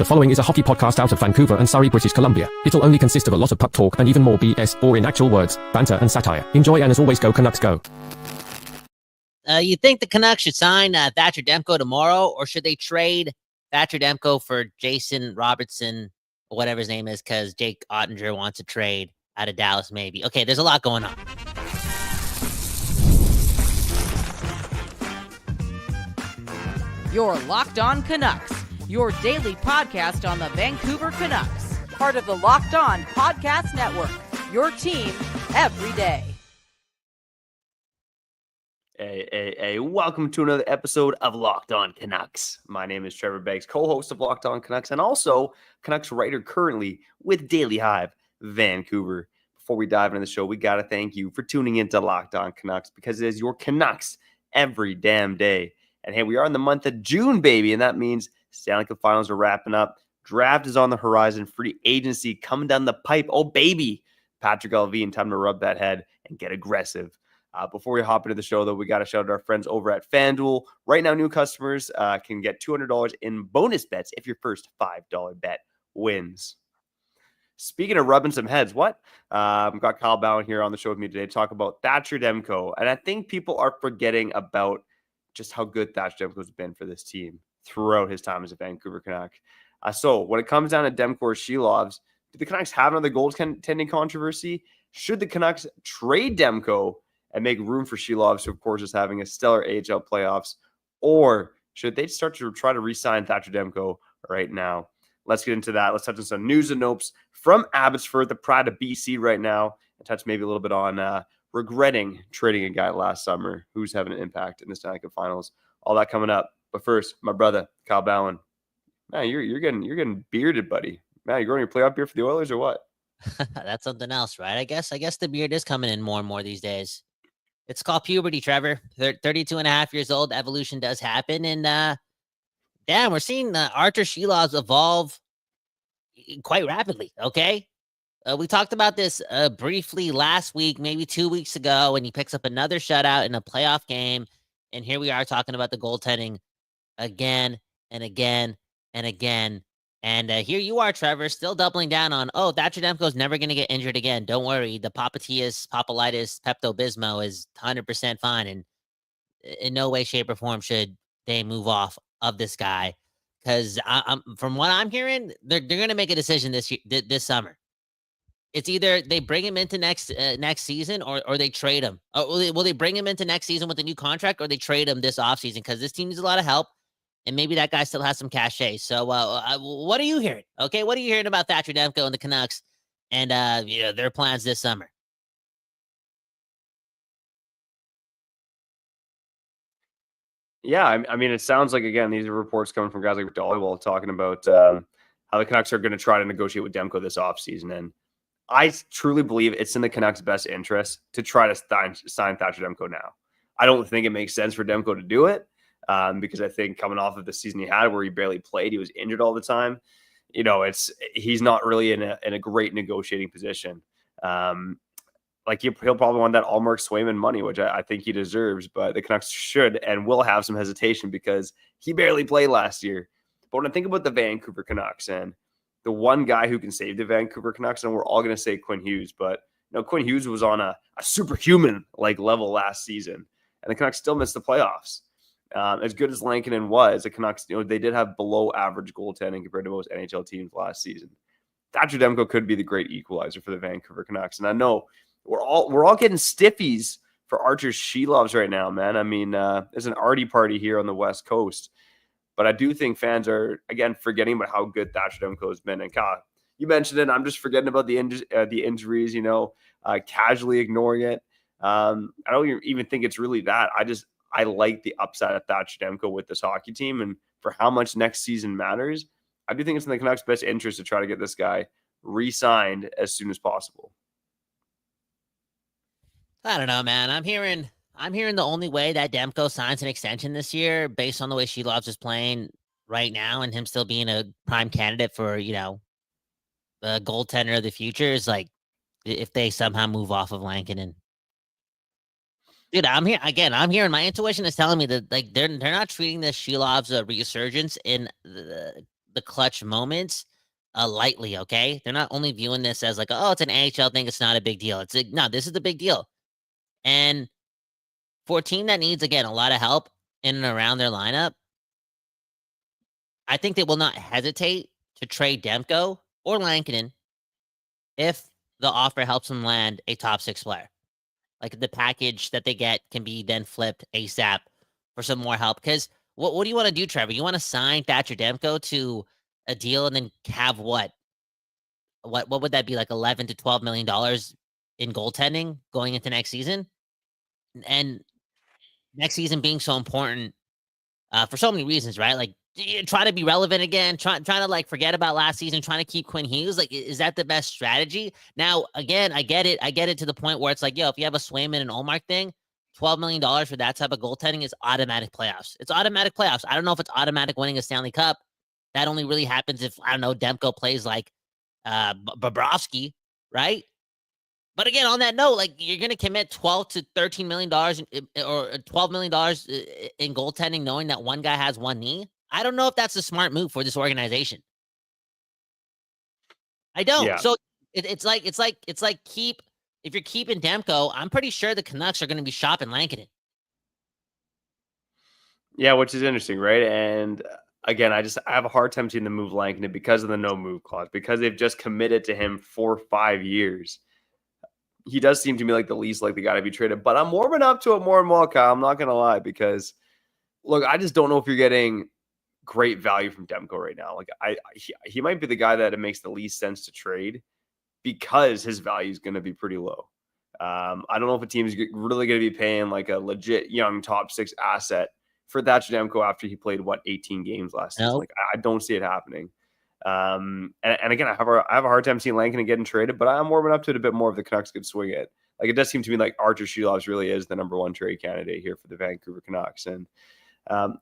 The following is a hockey podcast out of Vancouver and Surrey, British Columbia. It'll only consist of a lot of puck talk and even more BS, or in actual words, banter and satire. Enjoy, and as always, go Canucks go. You think the Canucks should sign Thatcher Demko tomorrow, or should they trade Thatcher Demko for Jason Robertson, or whatever his name is, because Jake Ottinger wants to trade out of Dallas, maybe? Okay, there's a lot going on. You're Locked On Canucks, your daily podcast on the Vancouver Canucks, part of the Locked On Podcast Network, your team every day. Hey, welcome to another episode of Locked On Canucks. My name is Trevor Beggs, co-host of Locked On Canucks, and also Canucks writer currently with Daily Hive Vancouver. Before we dive into the show, we got to thank you for tuning into Locked On Canucks, because it is your Canucks every damn day. And hey, we are in the month of June, baby, and that means Stanley Cup Finals are wrapping up. Draft is on the horizon. Free agency coming down the pipe. Oh, baby. Patrick Allvin, time to rub that head and get aggressive. Before we hop into the show, though, we got to shout out our friends over at FanDuel. Right now, new customers can get $200 in bonus bets if your first $5 bet wins. Speaking of rubbing some heads, I've got Kyle Bhawan here on the show with me today to talk about Thatcher Demko. And I think people are forgetting about just how good Thatcher Demko has been for this team throughout his time as a Vancouver Canuck. So when it comes down to Demko or Silovs, do the Canucks have another goaltending controversy? Should the Canucks trade Demko and make room for Silovs, who of course is having a stellar AHL playoffs? Or should they start to try to re-sign Thatcher Demko right now? Let's get into that. Let's touch on some news and notes from Abbotsford, the pride of BC right now, and touch maybe a little bit on regretting trading a guy last summer who's having an impact in the Stanley Cup Finals. All that coming up. But first, my brother, Kyle Bhawan. Man, you're getting bearded, buddy. Man, you growing your playoff beard for the Oilers or what? That's something else, right? I guess the beard is coming in more and more these days. It's called puberty, Trevor. 32 and a half years old. Evolution does happen. And damn, we're seeing Arturs Silovs evolve quite rapidly, okay? We talked about this briefly last week, maybe 2 weeks ago, when he picks up another shutout in a playoff game. And here we are talking about the goaltending again and again and again. And here you are, Trevor, still doubling down on, Thatcher Demko is never going to get injured again. Don't worry. The Papalitis, Pepto-Bismol is 100% fine. And in no way, shape, or form should they move off of this guy. Because from what I'm hearing, they're going to make a decision this summer. It's either they bring him into next season or they trade him. Will they bring him into next season with a new contract, or they trade him this offseason? Because this team needs a lot of help, and maybe that guy still has some cachet. So what are you hearing? Okay, what are you hearing about Thatcher Demko and the Canucks and their plans this summer? Yeah, I mean, it sounds like, again, these are reports coming from guys like Dollywall talking about how the Canucks are going to try to negotiate with Demko this offseason. And I truly believe it's in the Canucks' best interest to try to sign Thatcher Demko now. I don't think it makes sense for Demko to do it because I think coming off of the season he had where he barely played, he was injured all the time. He's not really in a great negotiating position. He'll probably want that Allmark Swayman money, which I think he deserves, but the Canucks should and will have some hesitation because he barely played last year. But when I think about the Vancouver Canucks and the one guy who can save the Vancouver Canucks, and we're all going to say Quinn Hughes, but Quinn Hughes was on a superhuman level last season, and the Canucks still missed the playoffs. As good as Lankinen was, the Canucks, they did have below average goaltending compared to most NHL teams last season. Thatcher Demko could be the great equalizer for the Vancouver Canucks, and I know we're all getting stiffies for Arturs Silovs right now, man. I mean, there's an Arty Party here on the West Coast. But I do think fans are, again, forgetting about how good Thatcher Demko has been. And Kyle, you mentioned it. I'm just forgetting about the injuries, casually ignoring it. I don't even think it's really that. I like the upside of Thatcher Demko with this hockey team. And for how much next season matters, I do think it's in the Canucks' best interest to try to get this guy re-signed as soon as possible. I don't know, man. I'm hearing the only way that Demko signs an extension this year, based on the way Silovs is playing right now and him still being a prime candidate for, the goaltender of the future, is if they somehow move off of Lankinen. Dude, I'm hearing my intuition is telling me that they're not treating the Silovs resurgence in the clutch moments lightly, okay? They're not only viewing this as like, oh, it's an AHL thing, it's not a big deal. It's like, no, this is the big deal. And for a team that needs, again, a lot of help in and around their lineup, I think they will not hesitate to trade Demko or Lankinen if the offer helps them land a top 6 player. Like the package that they get can be then flipped ASAP for some more help. Because what do you want to do, Trevor? You want to sign Thatcher Demko to a deal and then have what? What would that be, like $11 to $12 million in goaltending going into next season? And next season being so important for so many reasons, right? Like try to be relevant again, trying to like forget about last season, trying to keep Quinn Hughes. Like, is that the best strategy? Now, again, I get it to the point where it's like, yo, if you have a Swayman and Olmark thing, $12 million for that type of goaltending is automatic playoffs. It's automatic playoffs. I don't know if it's automatic winning a Stanley Cup. That only really happens if, I don't know, Demko plays like Bobrovsky, right? But again, on that note, like you're going to commit $12 to $13 million or $12 million in goaltending, knowing that one guy has one knee. I don't know if that's a smart move for this organization. I don't. Yeah. So it's like if you're keeping Demko, I'm pretty sure the Canucks are going to be shopping Lankinen. Yeah, which is interesting, right? And again, I have a hard time seeing them move Lankinen because of the no move clause, because they've just committed to him for 5 years. He does seem to me like the least likely guy to be traded, but I'm warming up to it more and more, Kyle. I'm not going to lie, because look, I just don't know if you're getting great value from Demko right now. Like he might be the guy that it makes the least sense to trade because his value is going to be pretty low. I don't know if a team's really going to be paying like a legit young top 6 asset for Thatcher Demko after he played 18 games last season. Like I don't see it happening. And again, I have a hard time seeing Lankinen getting traded, but I'm warming up to it a bit more if the Canucks could swing it. Like it does seem to me like Arturs Silovs really is the number 1 trade candidate here for the Vancouver Canucks. And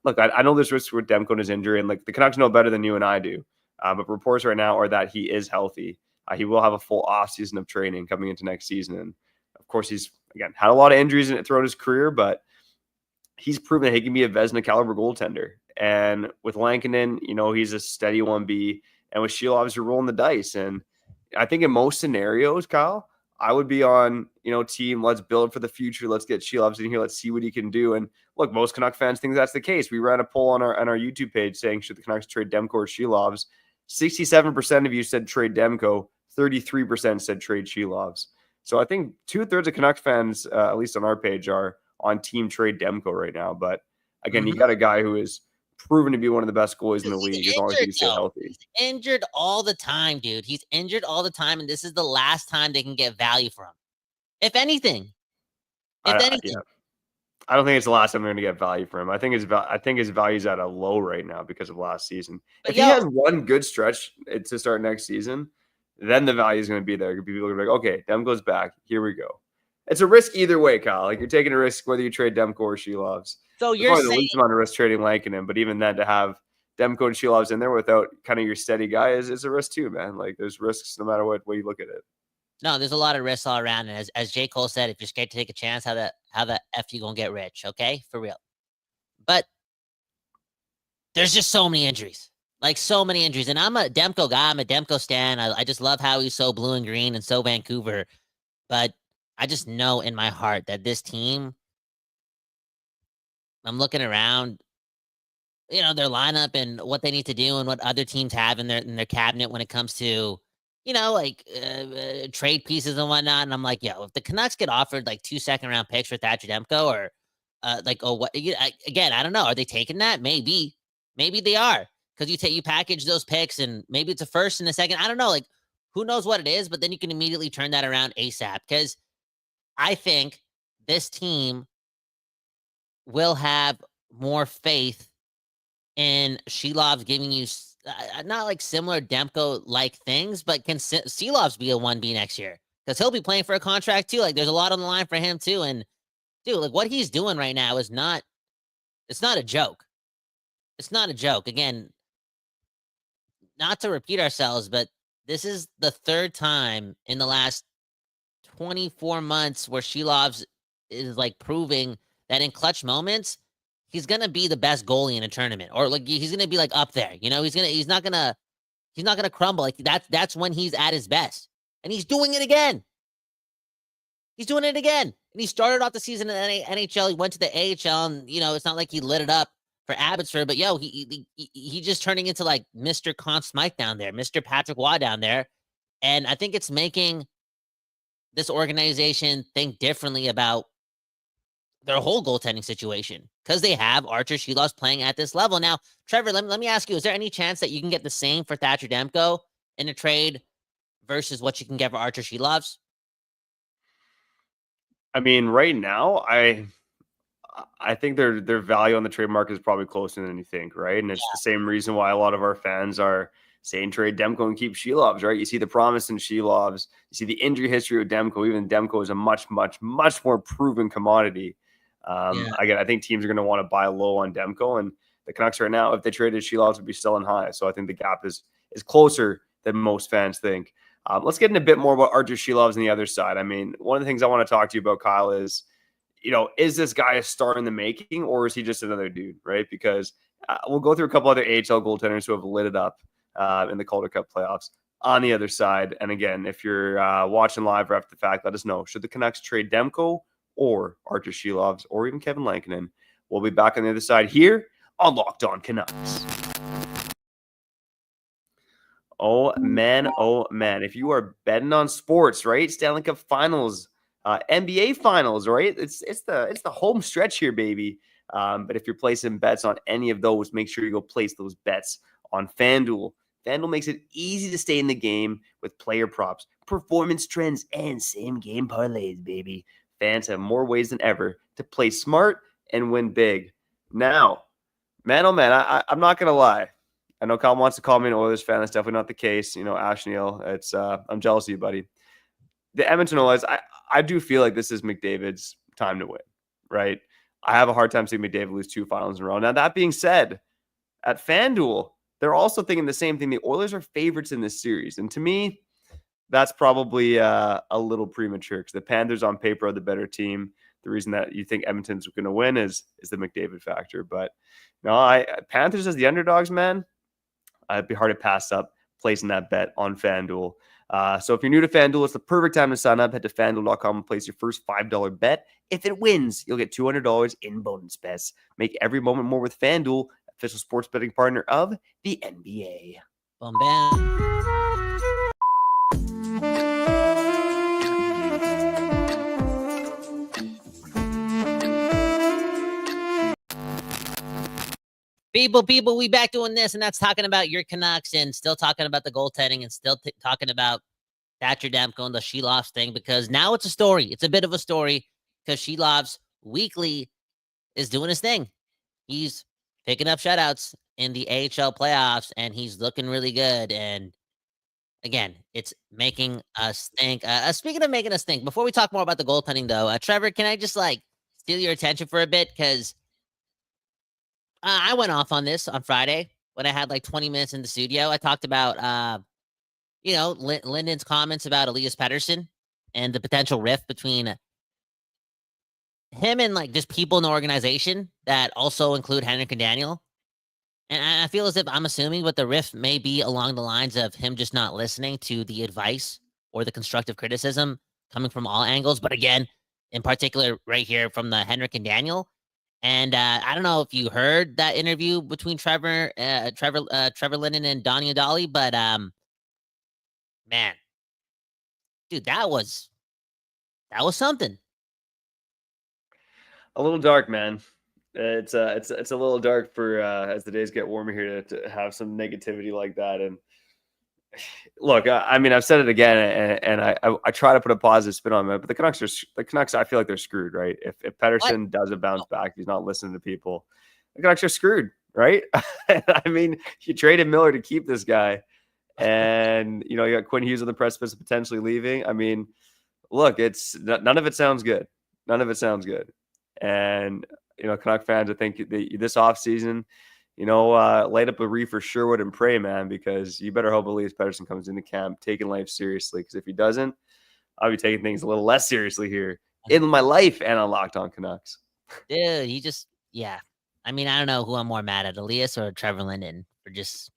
look, I know there's risks with Demko and his injury, and like the Canucks know better than you and I do. But reports right now are that he is healthy. He will have a full offseason of training coming into next season. And of course, he's again had a lot of injuries throughout his career, but he's proven that he can be a Vezina caliber goaltender. And with Lankinen, he's a steady 1B. And with Silovs, you're rolling the dice. And I think in most scenarios, Kyle, I would be on, team, let's build for the future. Let's get Silovs in here. Let's see what he can do. And look, most Canuck fans think that's the case. We ran a poll on our YouTube page saying, should the Canucks trade Demko or Silovs? 67% of you said trade Demko. 33% said trade Silovs. So I think 2/3 of Canucks fans, at least on our page, are on team trade Demko right now. But again, you got a guy who is proven to be one of the best goalies in the league as long as he can stay healthy. He's injured all the time, dude. He's injured all the time, and this is the last time they can get value from him. If anything. I don't think it's the last time they're going to get value from him. I think his value's at a low right now because of last season. If he has one good stretch to start next season, then the value is going to be there. People are going to be like, okay, Demko's back. Here we go. It's a risk either way, Kyle. Like you're taking a risk whether you trade Demko or Silovs. So you're saying the least amount of risk trading Lankinen, but even then to have Demko and Silovs in there without kind of your steady guy is a risk too, man. Like there's risks no matter what way you look at it. No, there's a lot of risks all around. And as J. Cole said, if you're scared to take a chance, how the F you gonna get rich? Okay, for real. But there's just so many injuries. Like so many injuries. And I'm a Demko guy. I'm a Demko stan. I just love how he's so blue and green and so Vancouver. But I just know in my heart that this team, I'm looking around, their lineup and what they need to do and what other teams have in their cabinet when it comes to, trade pieces and whatnot. And I'm like, if the Canucks get offered like 2 second-round picks for Thatcher Demko or again, I don't know. Are they taking that? Maybe they are. Because you package those picks and maybe it's a first and a second. I don't know. Like, who knows what it is, but then you can immediately turn that around ASAP. Because I think this team will have more faith in Silovs giving you not like similar Demko-like things, but can Silovs be a 1B next year? Because he'll be playing for a contract too. Like, there's a lot on the line for him too. And dude, like what he's doing right now it's not a joke. It's not a joke. Again, not to repeat ourselves, but this is the third time in the last 24 months where Silovs is like proving that in clutch moments, he's gonna be the best goalie in a tournament, or like he's gonna be like up there. You know, he's not gonna crumble. Like that's when he's at his best, and he's doing it again. He's doing it again, and he started off the season in the NHL. He went to the AHL, and it's not like he lit it up for Abbotsford, but he just turning into like Mr. Conn Smythe down there, Mr. Patrick Waugh down there, and I think it's making this organization think differently about their whole goaltending situation because they have Arturs Silovs playing at this level. Now, Trevor, let me ask you, is there any chance that you can get the same for Thatcher Demko in a trade versus what you can get for Arturs Silovs? I mean, right now, I think their value on the trade market is probably closer than you think, right? And it's the same reason why a lot of our fans are saying trade Demko and keep Silovs, right? You see the promise in Silovs, you see the injury history of Demko. Even Demko is a much, much, much more proven commodity. Again, I think teams are going to want to buy low on Demko, and the Canucks right now, if they traded Silovs, would be selling high. So I think the gap is closer than most fans think. Let's get in a bit more about Arturs Silovs on the other side. I mean, one of the things I want to talk to you about, Kyle, is, is this guy a star in the making, or is he just another dude, right? Because we'll go through a couple other AHL goaltenders who have lit it up in the Calder Cup playoffs on the other side. And again, if you're watching live or after the fact, let us know. Should the Canucks trade Demko or Arturs Silovs or even Kevin Lankinen? We'll be back on the other side here on Locked On Canucks. Oh, man. If you are betting on sports, right? Stanley Cup Finals, NBA Finals, right? It's the home stretch here, baby. But if you're placing bets on any of those, make sure you go place those bets on FanDuel. FanDuel makes it easy to stay in the game with player props, performance trends, and same-game parlays, baby. Fans have more ways than ever to play smart and win big. Now, man, oh man, I'm not going to lie. I know Kyle wants to call me an Oilers fan. That's definitely not the case. Ash Neal, I'm jealous of you, buddy. The Edmonton Oilers, I do feel like this is McDavid's time to win, right? I have a hard time seeing McDavid lose 2 finals in a row. Now, that being said, at FanDuel, they're also thinking the same thing. The Oilers are favorites in this series. And to me, that's probably a little premature because the Panthers on paper are the better team. The reason that you think Edmonton's going to win is the McDavid factor. But no, Panthers as the underdogs, man, it'd be hard to pass up placing that bet on FanDuel. So if you're new to FanDuel, it's the perfect time to sign up. Head to FanDuel.com and place your first $5 bet. If it wins, you'll get $200 in bonus bets. Make every moment more with FanDuel, official sports betting partner of the NBA. Boom, bam. People, we back doing this, and that's talking about your Canucks and still talking about the goaltending and still talking about Thatcher Demko and the Silovs thing, because now it's a story. It's a bit of a story because Silovs weekly is doing his thing. He's picking up shutouts in the AHL playoffs, and he's looking really good. And again, it's making us think. Speaking of making us think, before we talk more about the goaltending, though, Trevor, can I just steal your attention for a bit? Because I went off on this on Friday when I had 20 minutes in the studio. I talked about, Lyndon's comments about Elias Pettersson and the potential rift between him and just people in the organization that also include Henrik and Daniel. And I feel as if I'm assuming, but the rift may be along the lines of him just not listening to the advice or the constructive criticism coming from all angles. But again, in particular, right here from the Henrik and Daniel. And I don't know if you heard that interview between Trevor Linden and Donnie Adali, but man, dude, that was something. A little dark, man. It's a little dark for as the days get warmer here to have some negativity like that. And look, I mean, I've said it again, and I try to put a positive spin on it, but the Canucks, I feel like they're screwed, right? If Pettersson doesn't bounce back, he's not listening to people, the Canucks are screwed, right? I mean, you traded Miller to keep this guy, and you got Quinn Hughes on the precipice of potentially leaving. I mean, look, none of it sounds good. None of it sounds good. And Canuck fans, I think this offseason, light up a reefer Sherwood and pray, man, because you better hope Elias Pettersson comes into camp taking life seriously. Because if he doesn't, I'll be taking things a little less seriously here in my life and on Locked On Canucks. Dude, yeah. I mean, I don't know who I'm more mad at, Elias or Trevor Linden, for just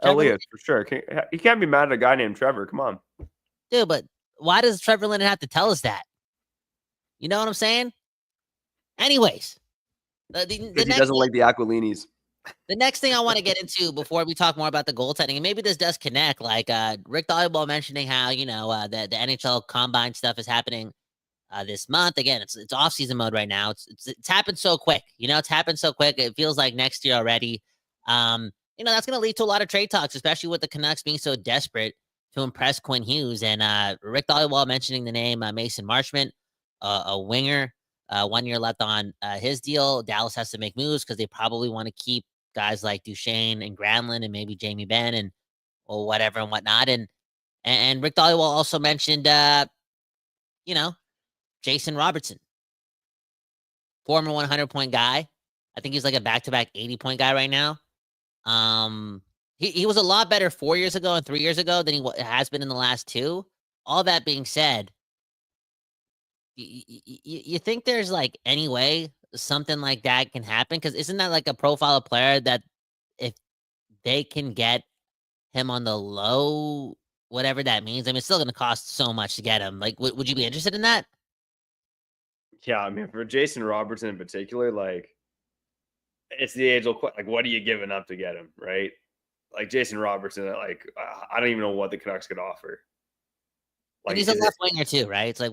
Trevor. Elias, for sure. You can't be mad at a guy named Trevor. Come on. Dude, but why does Trevor Linden have to tell us that? You know what I'm saying? Anyways, the Because he next doesn't like the Aquilinis. the next thing I want to get into before we talk more about the goaltending, and maybe this does connect, like Rick Dollyball mentioning how, the NHL Combine stuff is happening this month. Again, it's off-season mode right now. It's happened so quick. It's happened so quick. It feels like next year already. That's going to lead to a lot of trade talks, especially with the Canucks being so desperate to impress Quinn Hughes. And Rick Dollywall mentioning the name Mason Marchment, a winger, 1 year left on his deal. Dallas has to make moves because they probably want to keep guys like Duchesne and Granlund and maybe Jamie Benn and or whatever and whatnot. And Rick Dollywall also mentioned, Jason Robertson, former 100-point guy. I think he's like a back-to-back 80-point guy right now. He was a lot better 4 years ago and 3 years ago than he has been in the last two. All that being said, you think there's like any way something like that can happen? Because isn't that like a profile of player that if they can get him on the low, whatever that means, I mean, it's still going to cost so much to get him. Like, would you be interested in that? Yeah, I mean, for Jason Robertson in particular, like, it's the age-old question. Like, what are you giving up to get him, right? Like, Jason Robertson, like, I don't even know what the Canucks could offer. Like, and he's a left winger too, right? It's like,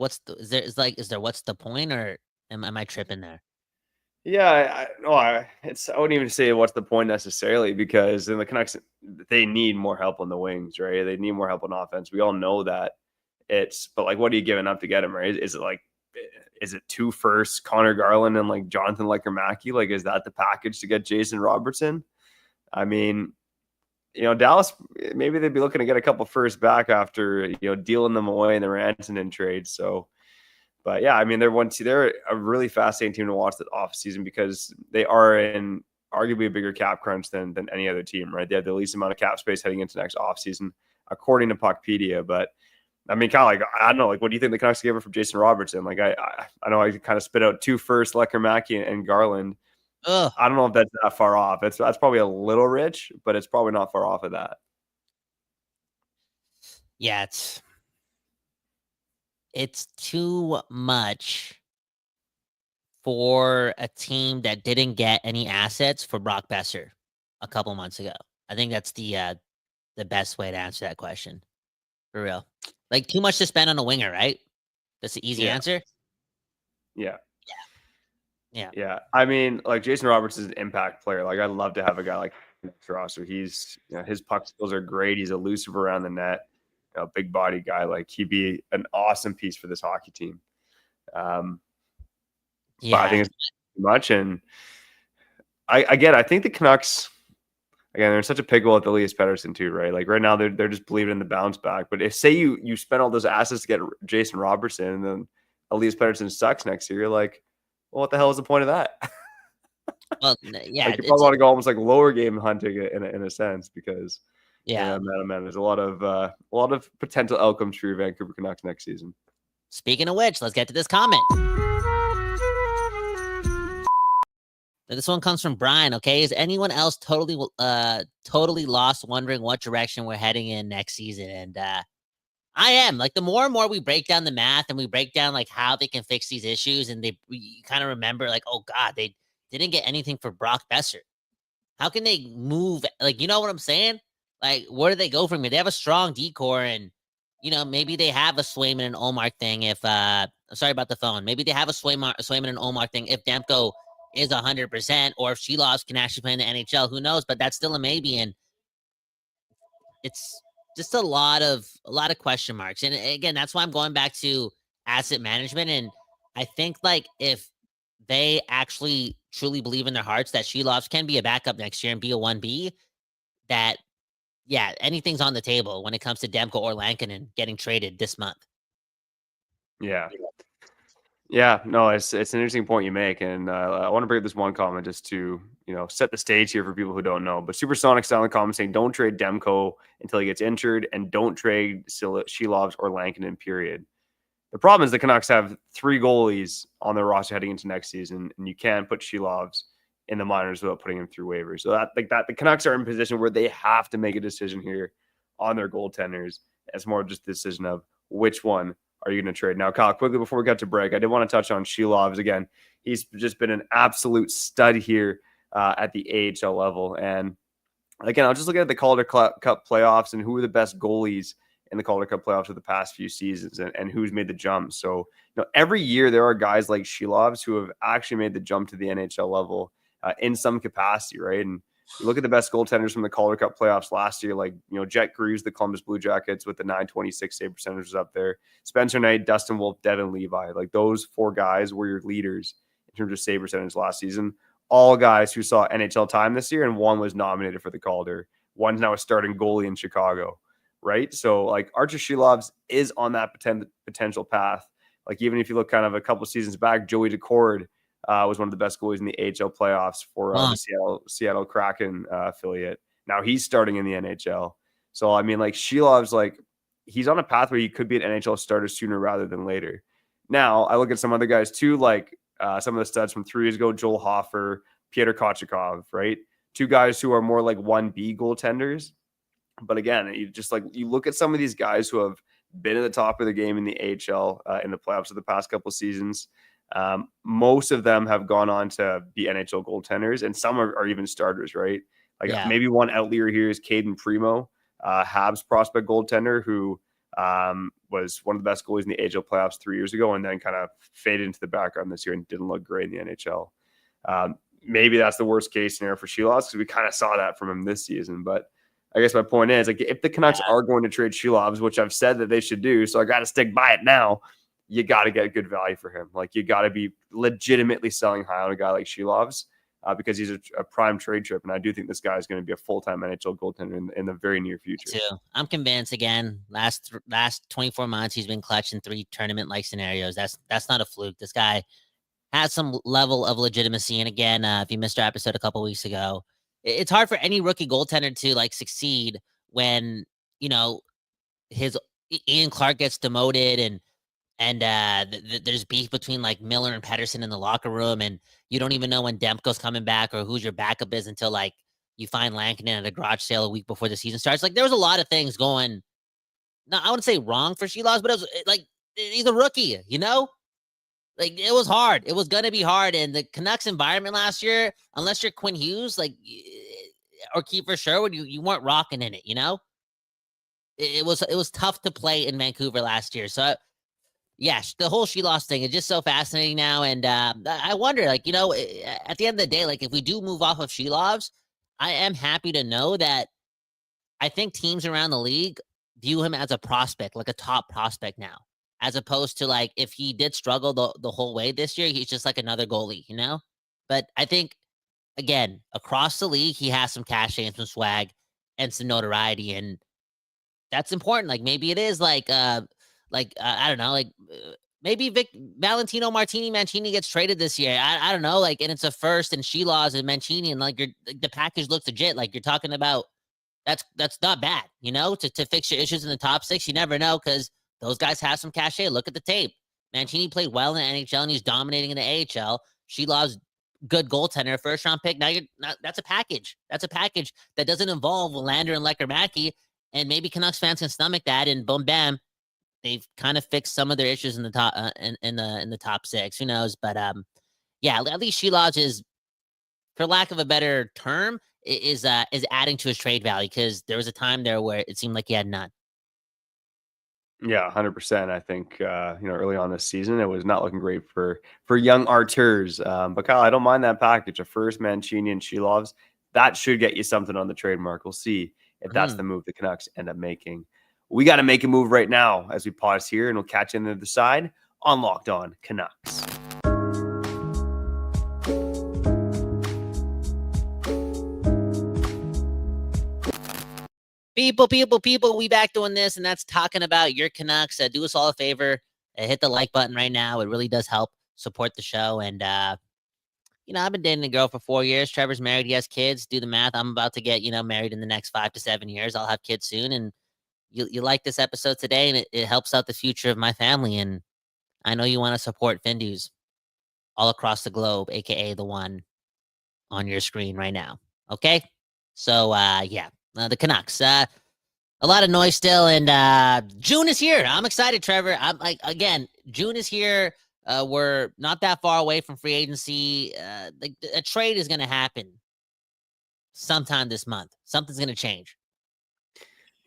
is there what's the point, or am I tripping there? Yeah, I wouldn't even say what's the point necessarily, because in the Canucks, they need more help on the wings, right? They need more help on offense. We all know that. But like, what are you giving up to get him, right? Is it 2 firsts, Connor Garland and like Jonathan Lecker-Mackey? Like, is that the package to get Jason Robertson? I mean, Dallas, maybe they'd be looking to get a couple firsts back after, dealing them away in the Rantanen trade. So, but yeah, I mean, they're a really fascinating team to watch the off season because they are in arguably a bigger cap crunch than any other team, right? They have the least amount of cap space heading into next off season, according to Puckpedia. But I mean, kind of like, I don't know, like, what do you think the Canucks gave up for Jason Robertson? Like, I know I kind of spit out 2 firsts, Lecker-Mackey and Garland. Ugh. I don't know if that's that far off. That's probably a little rich, but it's probably not far off of that. Yeah, it's too much for a team that didn't get any assets for Brock Besser a couple months ago. I think that's the best way to answer that question. For real. Like, too much to spend on a winger, right? That's the easy answer? Yeah. Yeah. I mean, like, Jason Roberts is an impact player. Like, I'd love to have a guy like Roster. He's, his puck skills are great. He's elusive around the net. Big body guy. Like, he'd be an awesome piece for this hockey team. But I think it's too much. And I think the Canucks, again, they're in such a pickle with Elias Pettersson too, right? Like, right now they're just believing in the bounce back. But if, say, you spend all those assets to get Jason Robertson and then Elias Pettersson sucks next year, you're like, well, what the hell is the point of that? Well, yeah, like, you probably want to go almost like lower game hunting in a sense, because man, there's a lot of potential outcomes for your Vancouver Canucks next season. Speaking of which, let's get to this comment. This one comes from Brian. Okay, is anyone else totally lost, wondering what direction we're heading in next season? And I am. Like, the more and more we break down the math and we break down like how they can fix these issues, and we kind of remember, like, oh God, they didn't get anything for Brock Besser. How can they move? Like, you know what I'm saying? Like, where do they go from here? They have a strong decor, and maybe they have a Swayman and Ullmark thing. If sorry about the phone, maybe they have a Swayman and Ullmark thing if Demko is 100%, or if Silovs can actually play in the NHL. Who knows? But that's still a maybe, and it's just a lot of question marks. And again, that's why I'm going back to asset management. And I think, like, if they actually truly believe in their hearts that Silovs can be a backup next year and be a 1B, that, yeah, anything's on the table when it comes to Demko or Lankinen getting traded this month. Yeah, no, it's an interesting point you make, and I want to bring up this one comment just to set the stage here for people who don't know. But Supersonic style in the comment saying, don't trade Demko until he gets injured, and don't trade Silovs or Lankinen, period. The problem is the Canucks have 3 goalies on their roster heading into next season, and you can't put Silovs in the minors without putting him through waivers. So the Canucks are in a position where they have to make a decision here on their goaltenders. It's more just a decision of which one are you going to trade. Now, Kyle, quickly before we get to break, I did want to touch on Silovs again. He's just been an absolute stud here at the AHL level. And again, I'll just look at the Calder Cup playoffs and who are the best goalies in the Calder Cup playoffs of the past few seasons and who's made the jump. So, every year there are guys like Silovs who have actually made the jump to the NHL level in some capacity, right? And you look at the best goaltenders from the Calder Cup playoffs last year, like, Jet Greaves, the Columbus Blue Jackets with the .926 save percentage was up there. Spencer Knight, Dustin Wolf, Devin Levi. Like, those four guys were your leaders in terms of save percentage last season. All guys who saw NHL time this year, and one was nominated for the Calder. One's now a starting goalie in Chicago, right? So, like, Arturs Silovs is on that potential path. Like, even if you look kind of a couple seasons back, Joey Decord was one of the best goalies in the AHL playoffs for the Seattle Kraken affiliate. Now he's starting in the NHL. So, I mean, like, Silovs, like, he's on a path where he could be an NHL starter sooner rather than later. Now, I look at some other guys too, like some of the studs from 3 years ago, Joel Hofer, Pyotr Kochetkov, right? Two guys who are more like 1B goaltenders. But again, you look at some of these guys who have been at the top of the game in the AHL in the playoffs of the past couple of seasons. Most of them have gone on to be NHL goaltenders, and some are even starters, right? Like, maybe one outlier here is Caden Primo, Habs prospect goaltender who was one of the best goalies in the AHL playoffs 3 years ago and then kind of faded into the background this year and didn't look great in the NHL. Maybe that's the worst case scenario for Silovs because we kind of saw that from him this season. But I guess my point is, like, if the Canucks are going to trade Silovs, which I've said that they should do, so I got to stick by it now, you got to get good value for him. Like, you got to be legitimately selling high on a guy like Silovs because he's a prime trade chip. And I do think this guy is going to be a full-time NHL goaltender in the very near future. Too. I'm convinced, again, last 24 months, he's been clutch in 3 tournament-like scenarios. That's not a fluke. This guy has some level of legitimacy. And again, if you missed our episode a couple weeks ago, it's hard for any rookie goaltender to, like, succeed when, his Ian Clark gets demoted and there's beef between, like, Miller and Pettersson in the locker room, and you don't even know when Demko's coming back or who's your backup is until, like, you find Lankinen at a garage sale a week before the season starts. Like, there was a lot of things going, no, I wouldn't say wrong for Silovs, but it was like, he's a rookie, Like, it was hard. It was going to be hard. And the Canucks environment last year, unless you're Quinn Hughes, like, or Kiefer Sherwood, you weren't rocking in it, It was tough to play in Vancouver last year. So, yeah, the whole Silovs thing is just so fascinating now. And I wonder, like, at the end of the day, like, if we do move off of Silovs, I am happy to know that I think teams around the league view him as a prospect, like a top prospect now, as opposed to, like, if he did struggle the whole way this year, he's just like another goalie, But I think, again, across the league, he has some cachet and some swag and some notoriety, and that's important. Like, maybe it is I don't know, maybe Valentino Mancini gets traded this year. I don't know, like, and it's a first and Silovs and Mancini, and, like, the package looks legit. Like, you're talking about that's not bad, to fix your issues in the top 6. You never know because those guys have some cachet. Look at the tape. Mancini played well in the NHL and he's dominating in the AHL. Silovs, good goaltender, first round pick. Now that's a package. That's a package that doesn't involve Lander and Lecker-Mackey, and maybe Canucks fans can stomach that. And boom, bam, they've kind of fixed some of their issues in the top in the top 6. Who knows? But yeah, at least Silovs is, for lack of a better term, is adding to his trade value because there was a time there where it seemed like he had none. Yeah, 100%. I think early on this season, it was not looking great for young Arturs. But Kyle, I don't mind that package. A first, Mancini and Silovs, that should get you something on the trademark. We'll see if that's the move the Canucks end up making. We got to make a move right now as we pause here, and we'll catch you on the other side on Locked On Canucks. People, we back doing this, and that's talking about your Canucks. Do us all a favor, hit the like button right now. It really does help support the show. And, I've been dating a girl for 4 years. Trevor's married. He has kids. Do the math. I'm about to get, married in the next 5 to 7 years. I'll have kids soon. And you like this episode today, and it helps out the future of my family. And I know you want to support Findus all across the globe, a.k.a. the one, on your screen right now. Okay, so the Canucks. A lot of noise still, and June is here. I'm excited, Trevor. I'm like, again, June is here. We're not that far away from free agency. A trade is going to happen sometime this month. Something's going to change.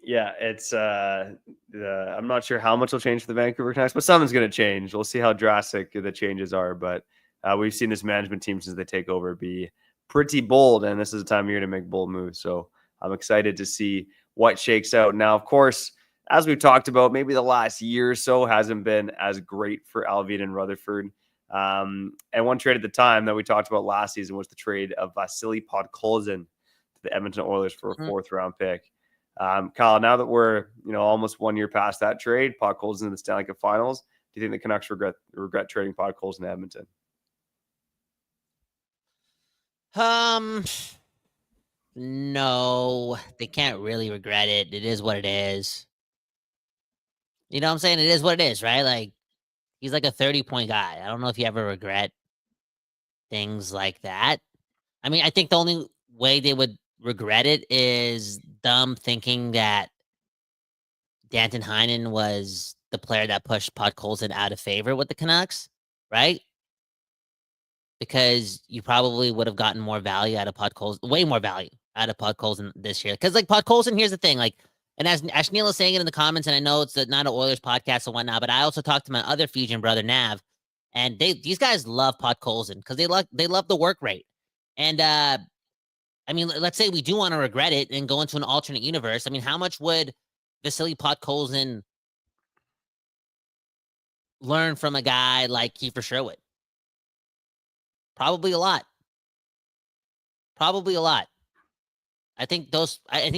Yeah, it's I'm not sure how much will change for the Vancouver Canucks, but something's going to change. We'll see how drastic the changes are, but we've seen this management team since they take over be pretty bold, and this is a time of year to make bold moves. So I'm excited to see what shakes out. Now, of course, as we've talked about, maybe the last year or so hasn't been as great for Alvin and Rutherford. And one trade at the time that we talked about last season was the trade of Vasily Podkolzin to the Edmonton Oilers for a 4th round pick. Kyle, now that we're almost 1 year past that trade, Podkolzin in the Stanley Cup Finals, do you think the Canucks regret trading Podkolzin to Edmonton? No, they can't really regret it. It is what it is. You know what I'm saying? It is what it is, right? Like, he's like a 30-point guy. I don't know if you ever regret things like that. I mean, I think the only way they would regret it is them thinking that Danton Heinen was the player that pushed Podkolzin out of favor with the Canucks, right? Because you probably would have gotten more value out of Podkolzin, way more value out of Podkolzin this year. Because, like, Podkolzin, here's the thing, like, and as Neil is saying it in the comments, and I know it's not an Oilers podcast and whatnot, but I also talked to my other Fijian brother, Nav, and these guys love Podkolzin because they love the work rate. And, I mean, let's say we do want to regret it and go into an alternate universe. I mean, how much would Vasily Podkolzin learn from a guy like Kiefer Sherwood? Probably a lot. Probably a lot. I think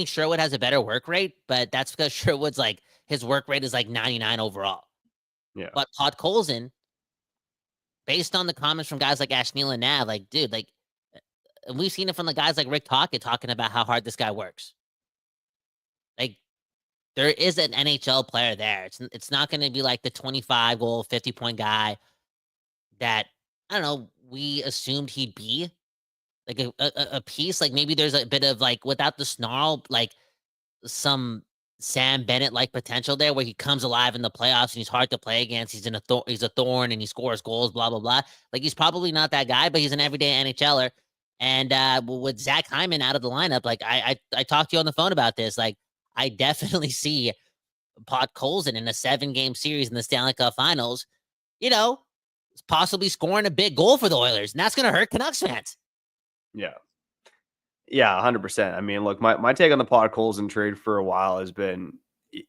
Sherwood has a better work rate, but that's because Sherwood's like, his work rate is like 99 overall. Yeah. But Podkolzin, based on the comments from guys like Ash Neal and Nav, like, dude, like, we've seen it from the guys like Rick Tocchet talking about how hard this guy works. Like, there is an NHL player there. It's not going to be like the 25-goal, 50-point guy that, I don't know, we assumed he'd be. Like a piece, like maybe there's a bit of like, without the snarl, like some Sam Bennett-like potential there where he comes alive in the playoffs and he's hard to play against. He's a thorn and he scores goals, blah, blah, blah. Like, he's probably not that guy, but he's an everyday NHLer. And with Zach Hyman out of the lineup, like I talked to you on the phone about this. Like, I definitely see Podkolzin in a 7-game series in the Stanley Cup Finals, possibly scoring a big goal for the Oilers. And that's going to hurt Canucks fans. Yeah. Yeah, 100%. I mean, look, my take on the Podkolzin trade for a while has been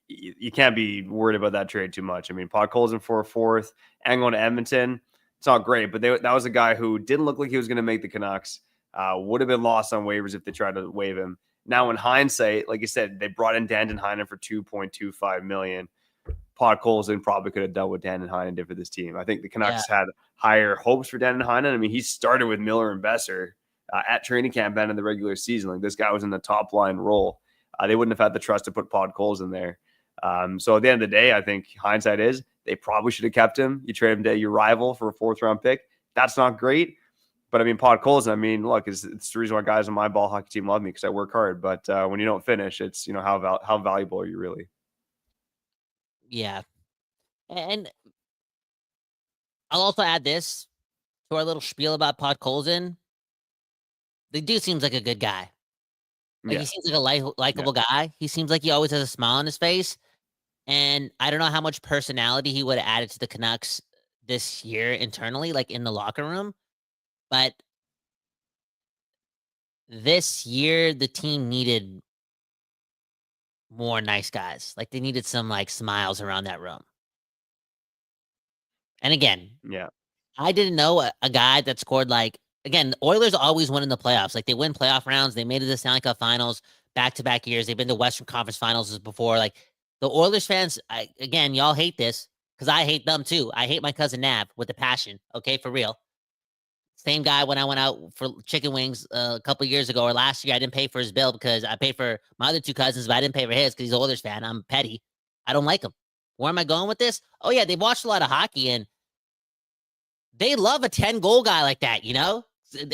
you can't be worried about that trade too much. I mean, Podkolzin for a 4th and going to Edmonton, it's not great, but that was a guy who didn't look like he was going to make the Canucks. Would have been lost on waivers if they tried to waive him. Now, in hindsight, like you said, they brought in Danton Heinen for $2.25 million. Podkolzin probably could have done what Danton Heinen did for this team. I think the Canucks had higher hopes for Danton Heinen. I mean, he started with Miller and Besser at training camp and in the regular season. Like, this guy was in the top line role. They wouldn't have had the trust to put Podkolzin there. So at the end of the day, I think hindsight is they probably should have kept him. You trade him to your rival for a 4th round pick. That's not great. But I mean, Podkolzin, I mean, look, it's the reason why guys on my ball hockey team love me, because I work hard. But when you don't finish, it's, how valuable are you really? Yeah. And I'll also add this to our little spiel about Podkolzin. The dude seems like a good guy. Like, he seems like a likable guy. He seems like he always has a smile on his face. And I don't know how much personality he would have added to the Canucks this year internally, like in the locker room. But this year, the team needed more nice guys. Like, they needed some, like, smiles around that room. And again, I didn't know a guy that scored, like, again, Oilers always win in the playoffs. Like, they win playoff rounds. They made it to the Stanley Cup Finals back-to-back years. They've been to Western Conference Finals before. Like, the Oilers fans, again, y'all hate this because I hate them too. I hate my cousin Nav with a passion, okay, for real. Same guy when I went out for chicken wings a couple years ago or last year. I didn't pay for his bill because I paid for my other 2 cousins, but I didn't pay for his because he's an Oilers fan. I'm petty. I don't like him. Where am I going with this? Oh, yeah, they've watched a lot of hockey, and they love a 10-goal guy like that,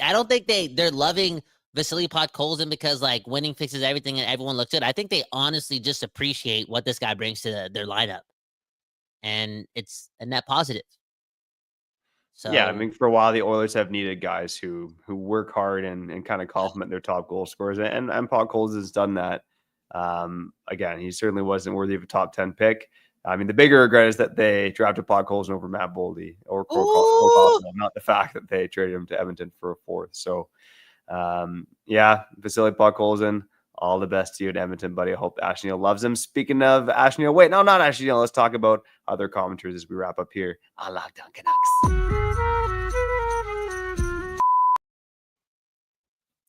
I don't think they're loving Vasily Podkolzin because like winning fixes everything and everyone looks good. I think they honestly just appreciate what this guy brings to their lineup, and it's a net positive. So Yeah, I mean, for a while the Oilers have needed guys who work hard and kind of complement their top goal scorers, and Podkolzin has done that. Again, he certainly wasn't worthy of a top 10 pick. I mean, the bigger regret is that they drafted Podkolzin over Matt Boldy or Korkosov, not the fact that they traded him to Edmonton for a fourth. So, yeah, Vasily Podkolzin, all the best to you in Edmonton, buddy. I hope Ashley Neal loves him. Speaking of Ashley Neal, wait, no, not Ashley Neal. Let's talk about other commenters as we wrap up here on Locked On Canucks.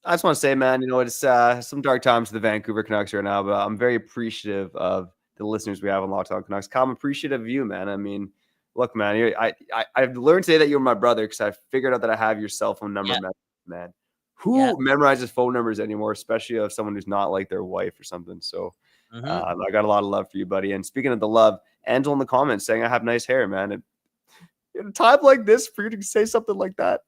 I just want to say, man, it's some dark times for the Vancouver Canucks right now, but I'm very appreciative of the listeners we have on Locked On Canucks. I'm appreciative of you, man. I mean, look, man, I've learned today that you're my brother because I figured out that I have your cell phone number, man. Who memorizes phone numbers anymore, especially of someone who's not like their wife or something? So I got a lot of love for you, buddy. And speaking of the love, Angel in the comments saying I have nice hair, man. And in a time like this, for you to say something like that,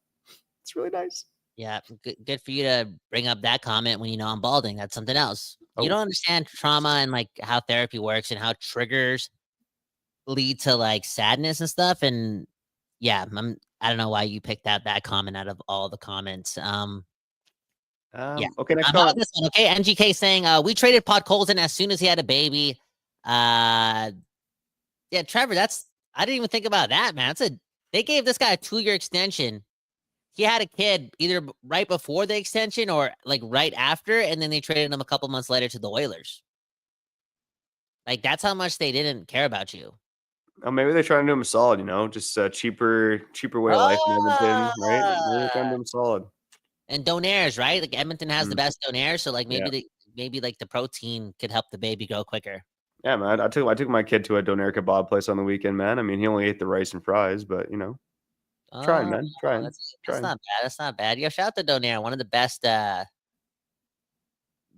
it's really nice. Yeah, good for you to bring up that comment when you know I'm balding. That's something else. You don't understand trauma and like how therapy works and how triggers lead to like sadness and stuff. And yeah, I don't know why you picked out that comment out of all the comments. Yeah. Okay, next comment. This one, okay, NGK saying we traded Podkolzin as soon as he had a baby. Yeah, Trevor, I didn't even think about that, man. They gave this guy a 2-year extension. He had a kid either right before the extension or like right after, and then they traded him a couple months later to the Oilers. Like that's how much they didn't care about you. Oh, maybe they're trying to do him a solid, just a cheaper way of life in Edmonton, right? Maybe they're trying to do him solid. And donairs, right? Like Edmonton has the best donairs, so like maybe like the protein could help the baby grow quicker. Yeah, man. I took my kid to a donair kebab place on the weekend, man. I mean, he only ate the rice and fries, but trying, man. Trying. That's not bad. That's not bad. Yo, shout out to Donair, one of the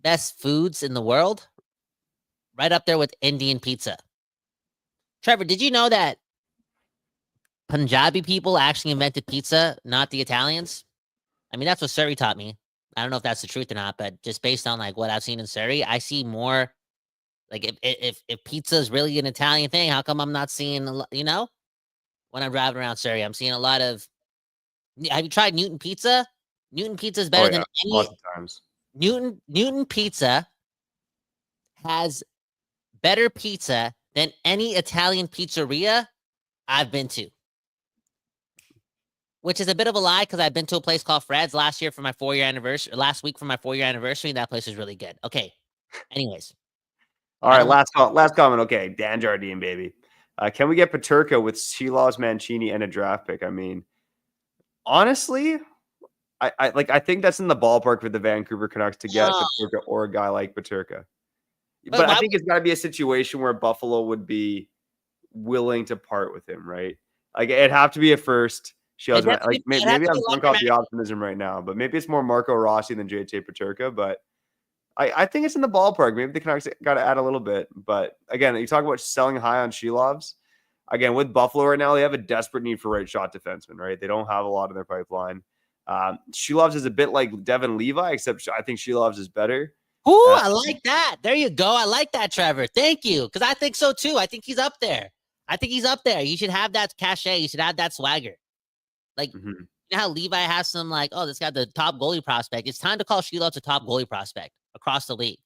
best foods in the world. Right up there with Indian pizza. Trevor, did you know that Punjabi people actually invented pizza, not the Italians? I mean, that's what Surrey taught me. I don't know if that's the truth or not, but just based on like what I've seen in Surrey, I see more like if pizza is really an Italian thing, how come I'm not seeing, when I'm driving around Surrey, I'm seeing a lot of. Have you tried Newton Pizza? Newton Pizza is better than any. Lots of times. Newton Pizza has better pizza than any Italian pizzeria I've been to. Which is a bit of a lie because I've been to a place called Fred's last week for my 4-year anniversary. That place was really good. Okay. Anyways. All right. Last comment. Okay. Dan Jardine, baby. Can we get Peterka with Silovs, Mancini, and a draft pick? I mean, honestly, I think that's in the ballpark for the Vancouver Canucks to get Peterka or a guy like Peterka. But I think it's got to be a situation where Buffalo would be willing to part with him, right? Like it'd have to be a first. Maybe I'm drunk off the optimism right now, but maybe it's more Marco Rossi than JJ Peterka. But I think it's in the ballpark. Maybe the Canucks got to add a little bit. But again, you talk about selling high on Silovs. Again, with Buffalo right now, they have a desperate need for right shot defensemen, right? They don't have a lot in their pipeline. Silovs is a bit like Devin Levi, except I think Silovs is better. Ooh, I like that. There you go. I like that, Trevor. Thank you. Because I think so too. I think he's up there. You should have that cachet. You should have that swagger. Like, you know how Levi has some like, oh, this got the top goalie prospect. It's time to call Silovs a top goalie prospect across the league.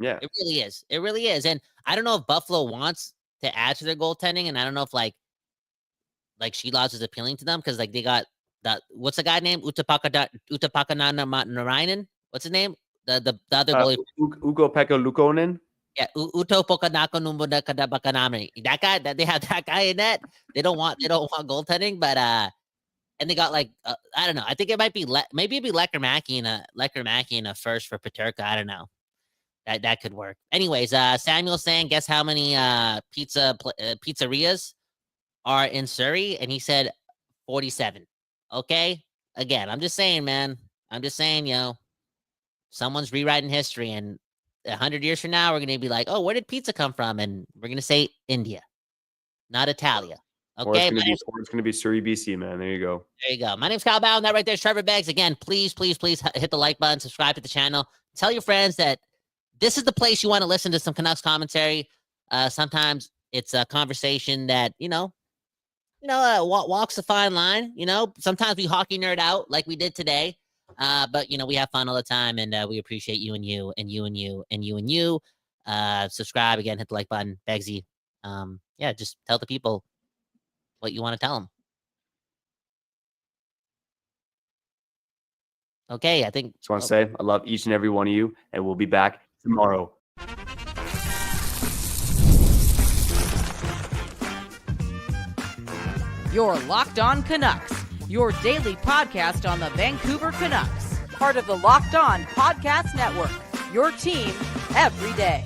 Yeah. It really is. It really is. And I don't know if Buffalo wants to add to their goaltending, and I don't know if like Silovs is appealing to them because like they got that. What's the guy named Utapakana? What's his name? The other goalie. Ukko-Pekka Luukkonen. Yeah, that guy. That they have that guy in net. They don't want goaltending, but and they got like I don't know. I think it might be maybe it'd be Lecker-Mackey in a first for Peterka. I don't know. That could work. Anyways, Samuel saying, guess how many pizzerias are in Surrey? And he said 47. Okay. Again, I'm just saying, man. Someone's rewriting history, and 100 years from now, we're going to be like, oh, where did pizza come from? And we're going to say India, not Italia. Okay, Or it's gonna be Surrey, BC, man. There you go. there you go. My name's Kyle Bhawan. That right there is Trevor Beggs. Again, please hit the like button, subscribe to the channel. Tell your friends that this is the place you want to listen to some Canucks commentary. Sometimes it's a conversation that, walks a fine line. Sometimes we hockey nerd out like we did today. But, we have fun all the time, and we appreciate you and you and you and you and you and you. Subscribe again, hit the like button. Beggsy. Just tell the people what you want to tell them. Okay, I think. Just want to say I love each and every one of you, and we'll be back tomorrow. Your Locked On Canucks, your daily podcast on the Vancouver Canucks, part of the Locked On Podcast Network, your team every day.